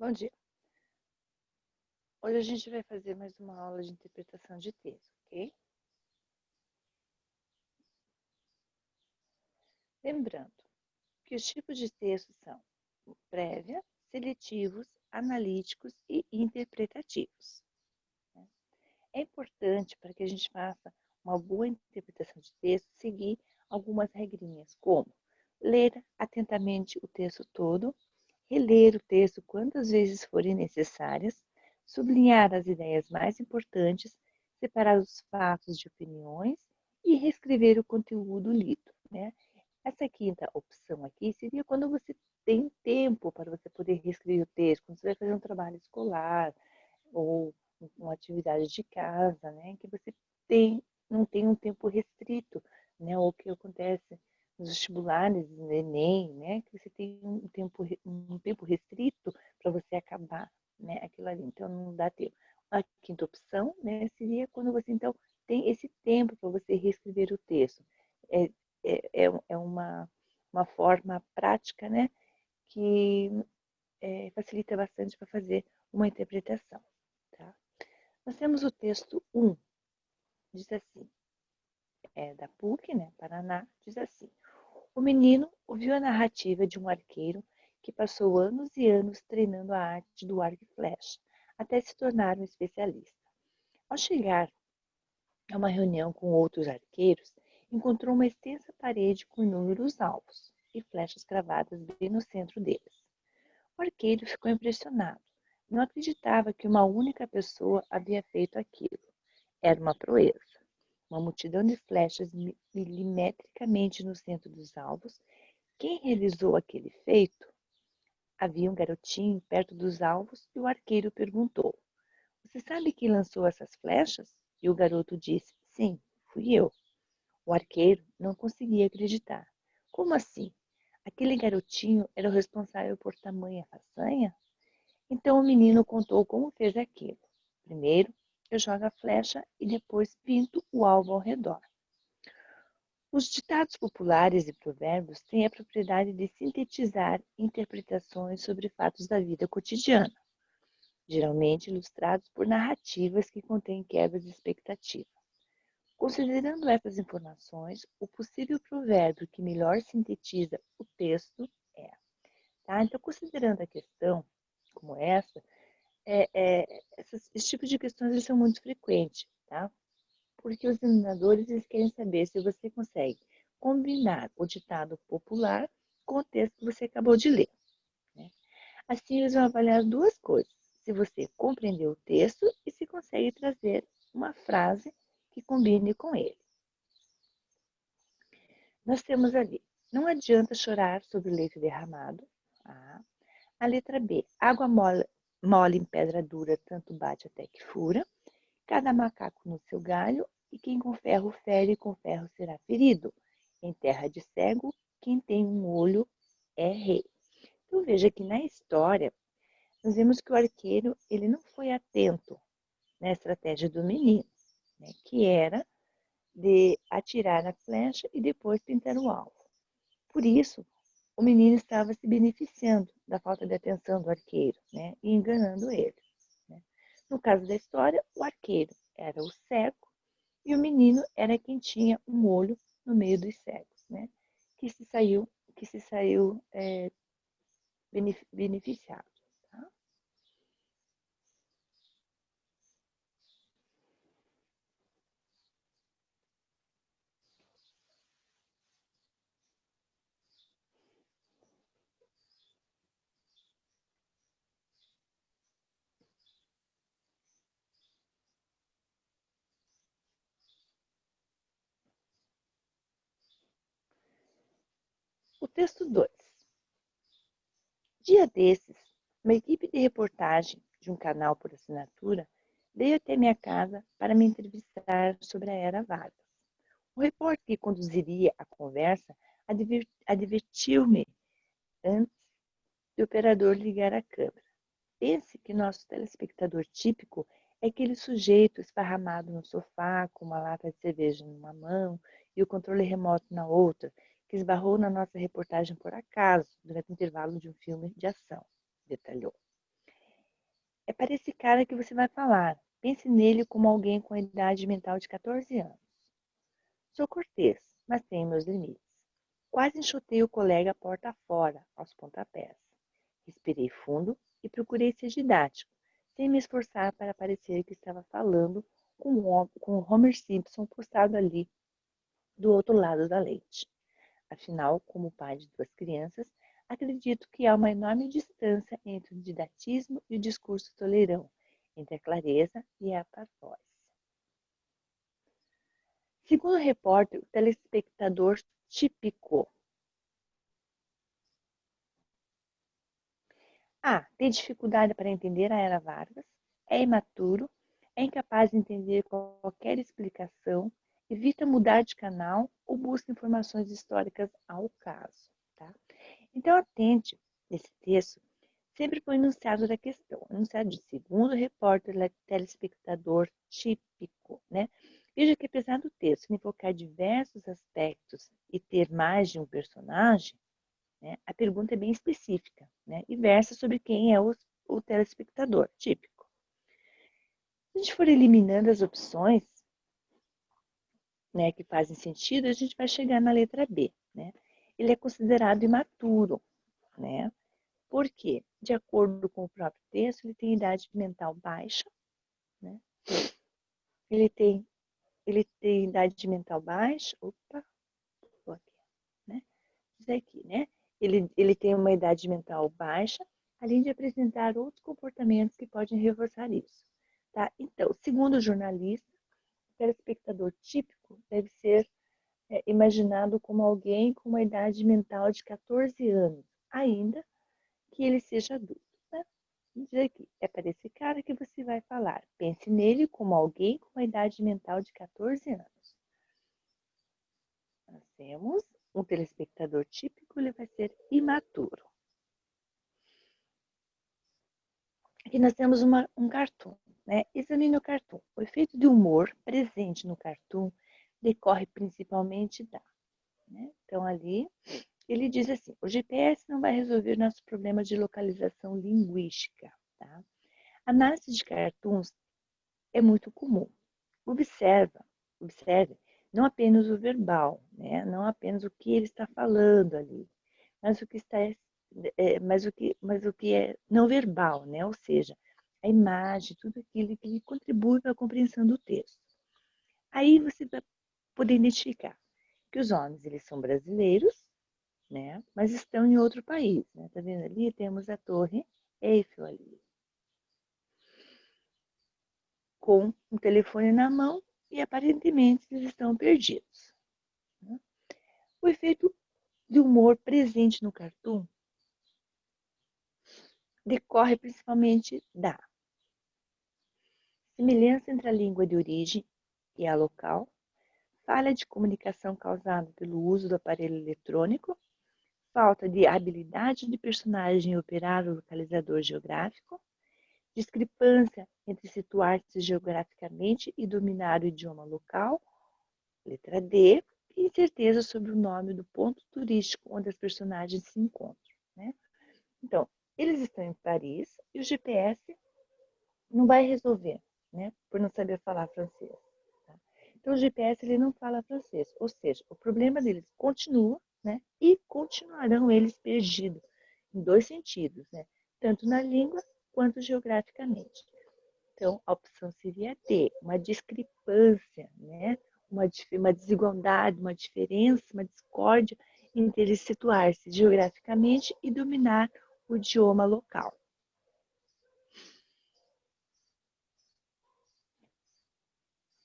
Bom dia. Hoje a gente vai fazer mais uma aula de interpretação de texto, ok? Lembrando que os tipos de texto são prévia, seletivos, analíticos e interpretativos. É importante para que a gente faça uma boa interpretação de texto seguir algumas regrinhas, como ler atentamente o texto todo, reler o texto quantas vezes forem necessárias, sublinhar as ideias mais importantes, separar os fatos de opiniões e reescrever o conteúdo lido, né? Essa quinta opção aqui seria quando você tem tempo para você poder reescrever o texto, quando você vai fazer um trabalho escolar ou uma atividade de casa, né? Que você não tem um tempo restrito, né? Ou o que acontece nos vestibulares, no Enem, né? Que você tem um tempo restrito para você acabar, né? Aquilo ali. Então, não dá tempo. A quinta opção, né? Seria quando você, então, tem esse tempo para você reescrever o texto. É, é uma forma prática, né? Que facilita bastante para fazer uma interpretação, tá? Nós temos o texto 1, diz assim, da PUC, né, Paraná, diz assim: o menino ouviu a narrativa de um arqueiro que passou anos e anos treinando a arte do arco e flecha, até se tornar um especialista. Ao chegar a uma reunião com outros arqueiros, encontrou uma extensa parede com inúmeros alvos e flechas cravadas bem no centro deles. O arqueiro ficou impressionado. Não acreditava que uma única pessoa havia feito aquilo. Era uma proeza. Uma multidão de flechas milimetricamente no centro dos alvos. Quem realizou aquele feito? Havia um garotinho perto dos alvos e o arqueiro perguntou: você sabe quem lançou essas flechas? E o garoto disse: sim, fui eu. O arqueiro não conseguia acreditar. Como assim? Aquele garotinho era o responsável por tamanha façanha? Então o menino contou como fez aquilo. Primeiro, eu jogo a flecha e depois pinto o alvo ao redor. Os ditados populares e provérbios têm a propriedade de sintetizar interpretações sobre fatos da vida cotidiana, geralmente ilustrados por narrativas que contêm quebras de expectativa. Considerando essas informações, o possível provérbio que melhor sintetiza o texto é, tá? Então, considerando a questão como essa, esse tipo de questões eles são muito frequentes, tá? Porque os examinadores eles querem saber se você consegue combinar o ditado popular com o texto que você acabou de ler, né? Assim, eles vão avaliar duas coisas: se você compreendeu o texto e se consegue trazer uma frase que combine com ele. Nós temos ali: não adianta chorar sobre o leite derramado. A letra B: água mole, mole em pedra dura, tanto bate até que fura. Cada macaco no seu galho, e quem com ferro fere, com ferro será ferido. Em terra de cego, quem tem um olho é rei. Então veja que na história, nós vemos que o arqueiro ele não foi atento na estratégia do menino, né, que era de atirar a flecha e depois pintar o alvo. Por isso, o menino estava se beneficiando da falta de atenção do arqueiro, né, e enganando ele, né. No caso da história, o arqueiro era o cego e o menino era quem tinha um olho no meio dos cegos, né, que se saiu beneficiado. Tá? O texto 2. Dia desses, uma equipe de reportagem de um canal por assinatura veio até minha casa para me entrevistar sobre a Era Vargas. O repórter que conduziria a conversa advertiu-me antes do operador ligar a câmera. Pense que nosso telespectador típico é aquele sujeito esparramado no sofá, com uma lata de cerveja numa mão e o controle remoto na outra, que esbarrou na nossa reportagem por acaso, durante o intervalo de um filme de ação, detalhou. É para esse cara que você vai falar. Pense nele como alguém com a idade mental de 14 anos. Sou cortês, mas tenho meus limites. Quase enxotei o colega porta fora, aos pontapés. Respirei fundo e procurei ser didático, sem me esforçar para parecer que estava falando com o Homer Simpson postado ali do outro lado da lente. Afinal, como pai de duas crianças, acredito que há uma enorme distância entre o didatismo e o discurso toleirão, entre a clareza e a parvoíce. Segundo o repórter, o telespectador típico. A. Tem dificuldade para entender a Era Vargas, é imaturo, é incapaz de entender qualquer explicação, evita mudar de canal ou busca informações históricas ao caso. Tá? Então, atente nesse texto, sempre põe o enunciado da questão. O enunciado de segundo repórter, telespectador típico. Né? Veja que apesar do texto invocar diversos aspectos e ter mais de um personagem, né, a pergunta é bem específica, né, e versa sobre quem é o telespectador típico. Se a gente for eliminando as opções, né, que fazem sentido, a gente vai chegar na letra B. Né? Ele é considerado imaturo. Né? Por quê? De acordo com o próprio texto, ele tem idade mental baixa. Né? Ele tem idade mental baixa. Opa, aqui, né? Isso aqui, né? Ele tem uma idade mental baixa, além de apresentar outros comportamentos que podem reforçar isso. Tá? Então, segundo o jornalista, o telespectador típico deve ser imaginado como alguém com uma idade mental de 14 anos, ainda que ele seja adulto. Né? Vamos dizer aqui, é para esse cara que você vai falar. Pense nele como alguém com uma idade mental de 14 anos. Nós temos um telespectador típico, ele vai ser imaturo. Aqui nós temos um cartoon. Né? Examine o cartoon. O efeito de humor presente no cartoon decorre principalmente da. Né? Então, ali, ele diz assim, o GPS não vai resolver nosso problema de localização linguística. Tá? A análise de cartoons é muito comum. Observe não apenas o verbal, né? Não apenas o que ele está falando ali, mas o que está mas o que é não verbal, né? Ou seja, a imagem, tudo aquilo que contribui para a compreensão do texto. Aí você vai poder identificar que os homens eles são brasileiros, né? Mas estão em outro país, né? Tá vendo ali? Temos a Torre Eiffel ali, com um telefone na mão e aparentemente eles estão perdidos. Né? O efeito de humor presente no cartoon decorre principalmente da semelhança entre a língua de origem e a local, falha de comunicação causada pelo uso do aparelho eletrônico, falta de habilidade de personagem em operar o localizador geográfico, discrepância entre situar-se geograficamente e dominar o idioma local, letra D, e incerteza sobre o nome do ponto turístico onde as personagens se encontram. Né? Então, eles estão em Paris e o GPS não vai resolver, né? Por não saber falar francês. Tá? Então, o GPS ele não fala francês, ou seja, o problema deles continua, né? E continuarão eles perdidos, em dois sentidos, né? Tanto na língua quanto geograficamente. Então, a opção seria D, uma discrepância, né? Uma desigualdade, uma diferença, uma discórdia entre eles situar-se geograficamente e dominar o idioma local.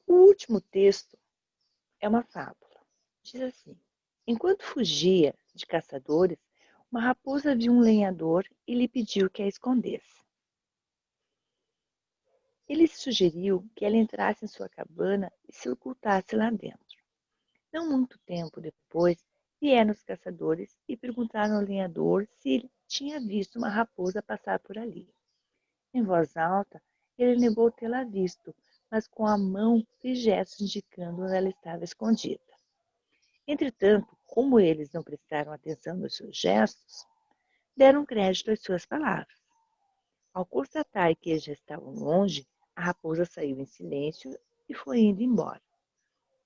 O último texto é uma fábula. Diz assim: enquanto fugia de caçadores, uma raposa viu um lenhador e lhe pediu que a escondesse. Ele sugeriu que ela entrasse em sua cabana e se ocultasse lá dentro. Não muito tempo depois, vieram os caçadores e perguntaram ao lenhador se ele tinha visto uma raposa passar por ali. Em voz alta, ele negou tê-la visto, mas com a mão fez gestos indicando onde ela estava escondida. Entretanto, como eles não prestaram atenção nos seus gestos, deram crédito às suas palavras. Ao constatar que eles já estavam longe, a raposa saiu em silêncio e foi indo embora.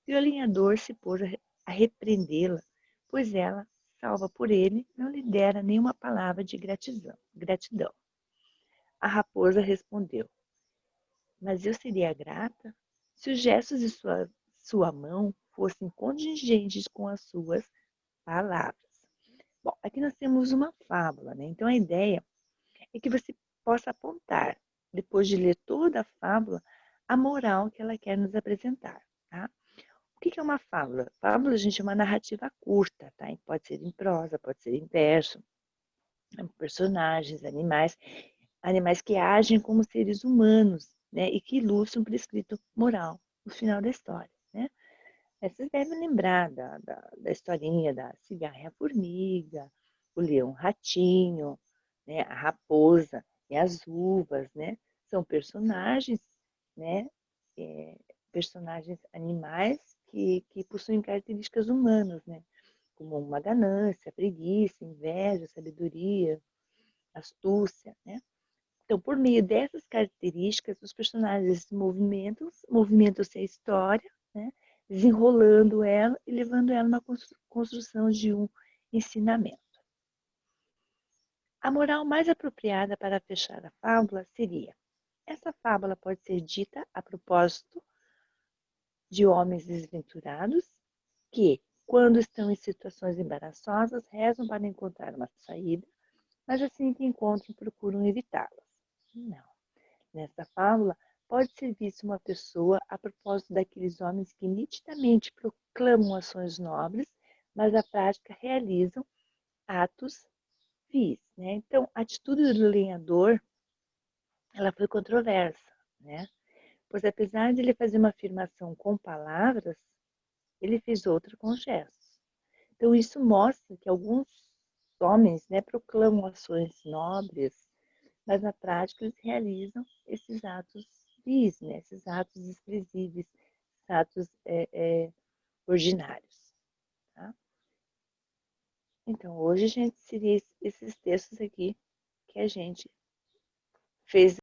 E o lenhador se pôs a repreendê-la, pois ela, salva por ele, não lhe dera nenhuma palavra de gratidão. A raposa respondeu: mas eu seria grata se os gestos de sua mão fossem contingentes com as suas palavras. Bom, aqui nós temos uma fábula, né? Então a ideia é que você possa apontar, depois de ler toda a fábula, a moral que ela quer nos apresentar, tá? O que é uma fábula? Fábula, gente, é uma narrativa curta, tá? Pode ser em prosa, pode ser em verso, personagens, animais que agem como seres humanos, né? E que ilustram um prescrito moral no final da história, né? Vocês devem lembrar da historinha da cigarra e a formiga, o leão ratinho, né? A raposa e as uvas, né? São personagens, né? É, personagens animais que possuem características humanas, né? Como uma ganância, preguiça, inveja, sabedoria, astúcia, né? Então, por meio dessas características, os personagens movimentam-se a história, né? Desenrolando ela e levando ela a uma construção de um ensinamento. A moral mais apropriada para fechar a fábula seria: essa fábula pode ser dita a propósito de homens desventurados que, quando estão em situações embaraçosas, rezam para encontrar uma saída, mas assim que encontram, procuram evitá-las. Não. Nesta fábula, pode ser vista uma pessoa a propósito daqueles homens que nitidamente proclamam ações nobres, mas na prática realizam atos vis, né? Então, a atitude do lenhador, ela foi controversa, né? Pois apesar de ele fazer uma afirmação com palavras, ele fez outra com gestos. Então, isso mostra que alguns homens, né, proclamam ações nobres, mas na prática eles realizam esses atos vis, né? Esses atos desprezíveis, atos ordinários. Tá? Então, hoje, gente, seria esses textos aqui que a gente fez